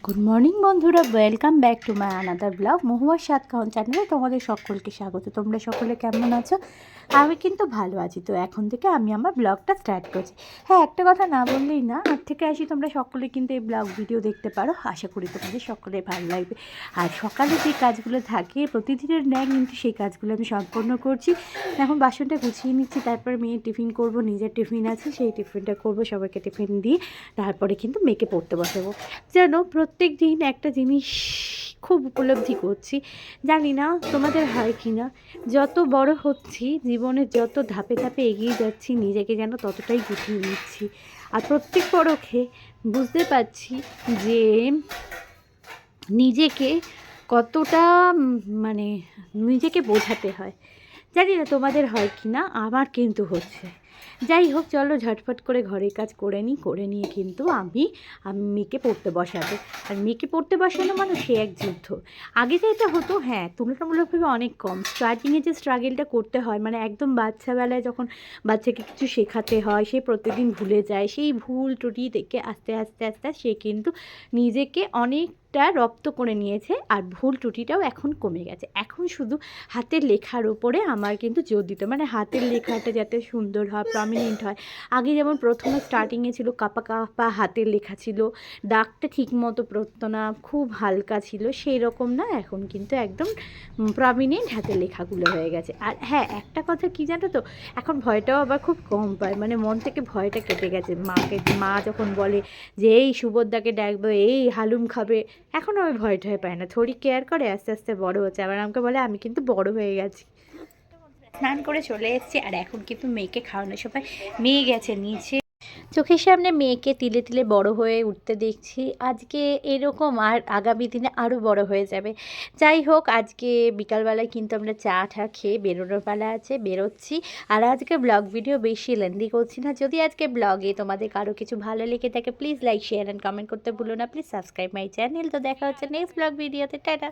Good morning বন্ধুরা, welcome back to my another blog মহুয়ার স্বাদ খাওয়ান চ্যানেলে তোমাদের সকলকে স্বাগত। তোমরা সকলে কেমন আছো? আমি কিন্তু ভালো আছি। তো এখন থেকে আমি আমার ব্লগটা স্টার্ট করছি। হ্যাঁ, একটা কথা না বললেই না, আজ থেকে আসি তোমরা সকলে কিন্তু এই ব্লগ ভিডিও দেখতে পারো। আশা করি তোমাদের সকলে ভালো লাগবে। আর সকালে যে কাজগুলো থাকে প্রতিদিনের ন্যায় কিন্তু সেই কাজগুলো আমি সম্পন্ন করছি। এখন বাসনটা গুছিয়ে নিচ্ছি, তারপরে মেয়ের টিফিন করব, নিজের টিফিন আছে সেই টিফিনটা করব, সবাইকে টিফিন দিয়ে তারপরে কিন্তু মেয়েকে পড়তে বসাবো। যেন প্রত্যেক দিন একটা জিনিস খুব উপলব্ধি করছি, জানি না তোমাদের হয় কি না, যত বড় হচ্ছি জীবনে, যত ধাপে ধাপে এগিয়ে যাচ্ছি, নিজেকে যেন ততটাই গুছিয়ে নিচ্ছি। আর প্রত্যেক পরখে বুঝতে পারছি যে নিজেকে কতটা মানে নিজেকে বোঝাতে হয়। জানি না তোমাদের হয় কি না, আমার কিন্তু হচ্ছে। যাই হোক, চলো ঝটফট করে ঘরের কাজ করে নিয়ে কিন্তু আমি মেয়েকে পড়তে বসাবো। আর মেয়েকে পড়তে বসানো মানে সে এক যুদ্ধ। আগে যেটা হতো, হ্যাঁ তুলনামূলকভাবে অনেক কম, স্টার্টিংয়ে যে স্ট্রাগেলটা করতে হয়, মানে একদম বাচ্চাবেলায় যখন বাচ্চাকে কিছু শেখাতে হয়, সে প্রতিদিন ভুলে যায়, সেই ভুল ত্রুটি থেকে আস্তে আস্তে আস্তে সে কিন্তু নিজেকে অনেকটা রপ্ত করে নিয়েছে। আর ভুল ত্রুটিটাও এখন কমে গেছে। এখন শুধু হাতের লেখার উপরে আমার কিন্তু জোর দিত, মানে হাতের লেখাটা যাতে সুন্দর হয়, প্রমিনেন্ট হয়। আগে যেমন প্রথমে স্টার্টিংয়ে ছিল কাপা কাপা হাতের লেখা ছিল, দাগটা ঠিক মতো পড়তো না, খুব হালকা ছিল, সেই রকম না, এখন কিন্তু একদম প্রমিনেন্ট হাতের লেখাগুলো হয়ে গেছে। আর হ্যাঁ, একটা কথা কি জানো তো, এখন ভয়টাও আবার খুব কম পায়, মানে মন থেকে ভয়টা কেটে গেছে। মা যখন বলে যে এই সুভদ্রাকে ডাকবো, এই হালুম খাবে, এখন আমি ভয় টয় পাই না, থোড়ি কেয়ার করে, আস্তে আস্তে বড় হচ্ছে। আবার আমাকে বলে আমি কিন্তু বড় হয়ে গেছি। স্নান করে চলে এসেছি, আর এখন কিন্তু মেয়েকে খাওয়ানোর সময় মেয়ে গেছে নিচে। চোখের সামনে মেয়েকে তিলে তিলে বড় হয়ে উঠতে দেখছি আজকে, এরকম আর আগামী দিনে আরও বড় হয়ে যাবে। যাই হোক, আজকে বিকালবেলায় কিন্তু আমরা চা টা খেয়ে বেরোনোর পালা আছে, বেরোচ্ছি। আর আজকে ব্লগ ভিডিও বেশি লেন্দি করছি না। যদি আজকে ব্লগে তোমাদের কারো কিছু ভালো লেগে থাকে, please like share and comment করতে ভুলো না। Please subscribe my channel. তো দেখা হচ্ছে নেক্সট ব্লগ ভিডিওতে। টাটা।